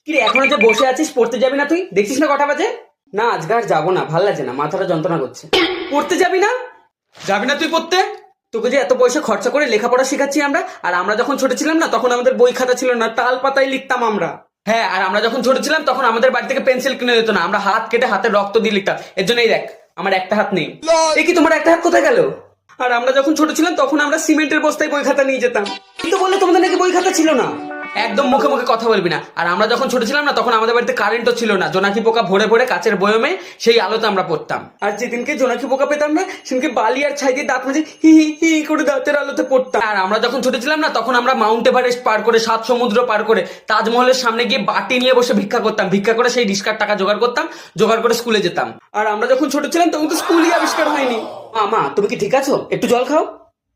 কি রে, এখনো যে বসে আছিস, পড়তে যাবি না? তুই দেখছিস না কটা বাজে? না, আজকে আর যাবো না, ভাল লাগছে না, মাথাটা যন্ত্রণা করছে। পড়তে যাবি না? যাবি না তুই পড়তে? তোকে যে এত পয়সা খরচা করে লেখাপড়া শেখাচ্ছি আমরা, আর আমরা যখন ছোট ছিলাম না তখন আমাদের বই খাতা ছিল না, তাল পাতায় লিখতাম আমরা। হ্যাঁ, আর আমরা যখন ছোট ছিলাম তখন আমাদের বাড়ি থেকে পেন্সিল কিনে দিত না, আমরা হাত কেটে হাতের রক্ত দিয়ে লিখতাম। এর জন্যই দেখ আমার একটা হাত নেই। এ কি, তোমার একটা হাত কোথায় গেল? আর আমরা যখন ছোট ছিলাম তখন আমরা সিমেন্টের বস্তায় বই খাতা নিয়ে যেতাম। কিন্তু বললে তোমাদের নাকি বই খাতা ছিল না। একদম মুখে মুখে কথা বলবি না। আর আমরা যখন ছোট ছিলাম না তখন আমাদের বাড়িতে কারেন্টও ছিল না, জোনাকি পোকা ভরে ভরে কাচের বয়মে সেই আলোতে আমরা পড়তাম। আর যেদিনকে জোনাকি পোকা পেতাম না সেদিনকে বালি আর ছাই দিয়ে দাঁত মাজে হি হি হি করে দাঁতের আলোতে পড়তাম। আর আমরা যখন ছোট ছিলাম না তখন আমরা মাউন্ট এভারেস্ট পার করে, 7 সমুদ্র পার করে, তাজমহলের সামনে গিয়ে বাটি নিয়ে বসে ভিক্ষা করতাম, ভিক্ষা করে সেই রিস্কার টাকা জোগাড় করতাম, জোগাড় করে স্কুলে যেতাম। আর আমরা যখন ছোট ছিলাম তখন তো স্কুলই আবিষ্কার হয়নি। মা, তুমি কি ঠিক আছো? একটু জল খাও।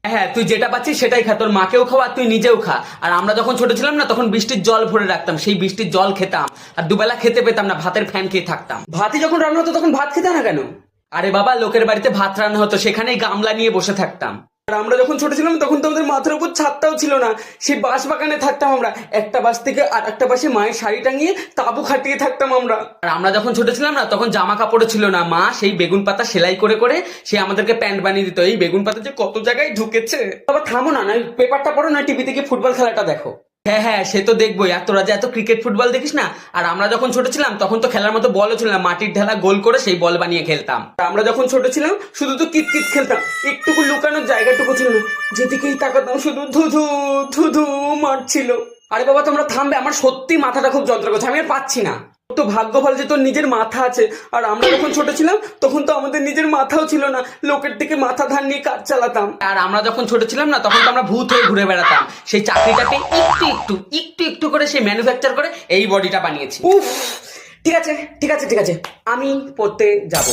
হ্যাঁ, তুই যেটা পাচ্ছিস সেটাই খা, তোর মাকেও খাওয়া আর তুই নিজেও খা। আর আমরা যখন ছোট ছিলাম না তখন বৃষ্টির জল ভরে রাখতাম, সেই বৃষ্টির জল খেতাম। আর দুবেলা খেতে পেতাম না, ভাতের ফ্যান খেয়ে থাকতাম। ভাতই যখন রান্না হতো তখন ভাত খেতে না কেন? আরে বাবা, লোকের বাড়িতে ভাত রান্না হতো, সেখানেই গামলা নিয়ে বসে থাকতাম। আর আমরা যখন ছোট ছিলাম তখন তো আমাদের মাথার উপর ছাদটাও ছিল না, সেই বাঁশ বাগানে থাকতাম আমরা। একটা বাঁশ থেকে আর একটা বাঁশে মায়ের শাড়ি টাঙিয়ে তাঁবু খাটিয়ে থাকতাম আমরা। আর আমরা যখন ছোট ছিলাম না তখন জামা কাপড়ও ছিল না, মা সেই বেগুন পাতা সেলাই করে করে সে আমাদেরকে প্যান্ট বানিয়ে দিত। এই বেগুন পাতা যে কত জায়গায় ঢুকেছে। বাবা থামো না, নয় পেপারটা পড়ো, না টিভি থেকে ফুটবল খেলাটা দেখো। হ্যাঁ হ্যাঁ, সে তো দেখবোই। আর তোরা যে এত ক্রিকেট ফুটবল দেখিস না। আর আমরা যখন ছোট ছিলাম তখন তো খেলার মতো বলও ছিল না, মাটির ঢেলা গোল করে সেই বল বানিয়ে খেলতাম। আমরা যখন ছোট ছিলাম শুধু তো কিত কিত খেলতাম, একটুকু লুকানোর জায়গাটুকু ছিল না, যেদিকেই তাকাতাম শুধু ধুধু ধুধু মারছিল। আরে বাবা তোমরা থামবে, আমার সত্যি মাথাটা খুব যন্ত্রণা করছে, আমি আর পাচ্ছি না। তো ভাগ্য ভালো যে তোর নিজের মাথা আছে। আর আমরা যখন ছোট ছিলাম তখন তো আমাদের নিজের মাথাও ছিল না, লোকের থেকে মাথা ধার নিয়ে কাজ চালাতাম। আর আমরা যখন ছোট ছিলাম না তখন তো আমরা ভূত হয়ে ঘুরে বেড়াতাম, সেই চাকরিটাকে একটু একটু একটু একটু করে সেই ম্যানুফ্যাকচার করে এই বডিটা বানিয়েছি। উফ, ঠিক আছে ঠিক আছে ঠিক আছে, আমি পড়তে যাব।